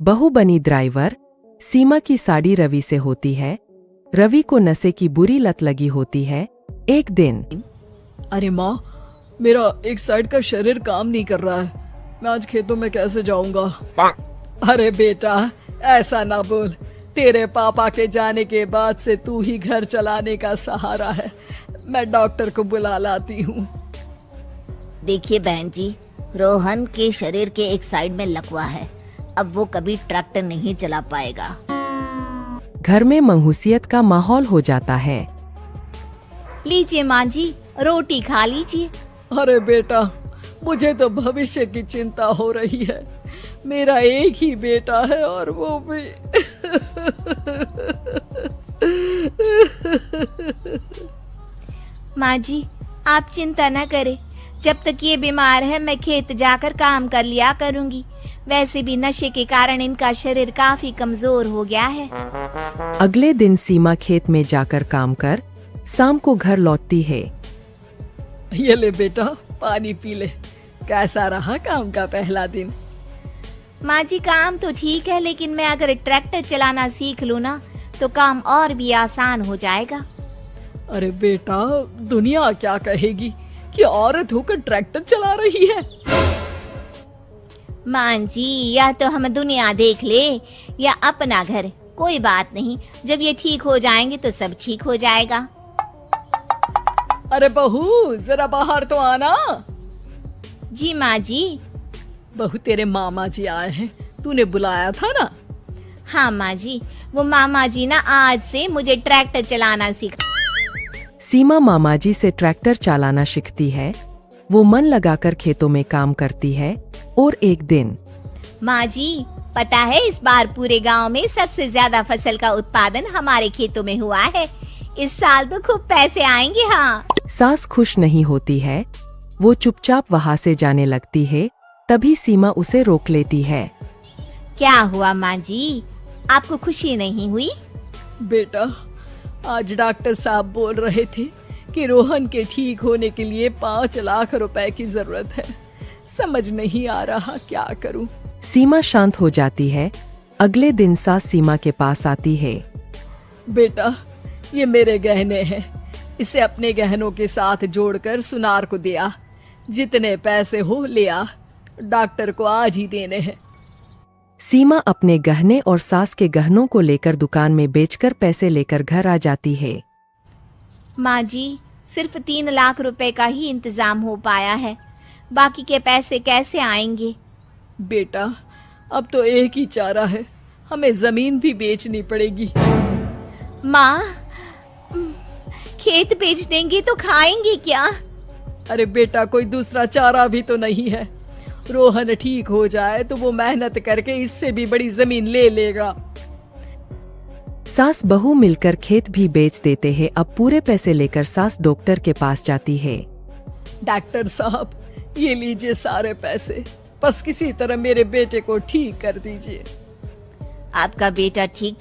बहू बनी ड्राइवर। सीमा की साड़ी रवि से होती है। रवि को नशे की बुरी लत लगी होती है। एक दिन अरे माँ, मेरा एक साइड का शरीर काम नहीं कर रहा है। मैं आज खेतों में कैसे जाऊंगा? अरे बेटा, ऐसा ना बोल। तेरे पापा के जाने के बाद से तू ही घर चलाने का सहारा है। मैं डॉक्टर को बुला लाती हूँ। देखिए बहन जी, रोहन के शरीर के एक साइड में लकवा है। अब वो कभी ट्रैक्टर नहीं चला पाएगा। घर में मंहूसियत का माहौल हो जाता है। लीजिए माँ जी, रोटी खा लीजिए। अरे बेटा, मुझे तो भविष्य की चिंता हो रही है। मेरा एक ही बेटा है और वो भी माँ जी, आप चिंता न करें। जब तक ये बीमार है मैं खेत जाकर काम कर लिया करूँगी। वैसे भी नशे के कारण इनका शरीर काफी कमजोर हो गया है। अगले दिन सीमा खेत में जाकर काम कर शाम को घर लौटती है। ये ले बेटा, पानी पी ले। कैसा रहा काम का पहला दिन? माँ जी, काम तो ठीक है, लेकिन मैं अगर ट्रैक्टर चलाना सीख लूँ ना तो काम और भी आसान हो जाएगा। अरे बेटा, दुनिया क्या कहेगी कि औरत होकर ट्रैक्टर चला रही है। माँ जी, या तो हम दुनिया देख ले या अपना घर, कोई बात नहीं। जब ये ठीक हो जाएंगे तो सब ठीक हो जाएगा। अरे बहू, जरा बाहर तो आना। जी माँ जी। बहू, तेरे मामा जी आए हैं, तूने बुलाया था ना? हाँ माँ जी, वो मामा जी ना आज से मुझे ट्रैक्टर चलाना सिखा। सीमा मामाजी से ट्रैक्टर चलाना सीखती है। वो मन लगाकर खेतों में काम करती है। और एक दिन माँ जी, पता है इस बार पूरे गांव में सबसे ज्यादा फसल का उत्पादन हमारे खेतों में हुआ है। इस साल तो खूब पैसे आएंगे। हाँ। सास खुश नहीं होती है। वो चुपचाप वहाँ से जाने लगती है। तभी सीमा उसे रोक लेती है। क्या हुआ माँ जी, आपको खुशी नहीं हुई? बेटा, आज डॉक्टर साहब बोल रहे थे कि रोहन के ठीक होने के लिए 5 लाख रुपए की जरूरत है। समझ नहीं आ रहा क्या करूं। सीमा शांत हो जाती है। अगले दिन सास सीमा के पास आती है। बेटा, ये मेरे गहने हैं। इसे अपने गहनों के साथ जोड़कर सुनार को दिया। जितने पैसे हो ले आ। डॉक्टर को आज ही देने हैं। सीमा अपने गहने और सास के गहनों को लेकर दुकान में बेचकर पैसे लेकर घर आ जाती है। माँ जी, सिर्फ 3 लाख रुपए का ही इंतजाम हो पाया है। बाकी के पैसे कैसे आएंगे? बेटा, अब तो एक ही चारा है, हमें जमीन भी बेचनी पड़ेगी। माँ, खेत बेच देंगे तो खाएंगे क्या? अरे बेटा, कोई दूसरा चारा भी तो नहीं है। रोहन ठीक हो जाए तो वो मेहनत करके इससे भी बड़ी जमीन ले लेगा। सास बहू मिलकर खेत भी बेच देते हैं। अब पूरे पैसे लेकर सास डॉक्टर के पास जाती है। डॉक्टर साहब, ये लीजिए सारे पैसे। बस किसी तरह मेरे बेटे को ठीक कर दीजिए। आपका बेटा ठीक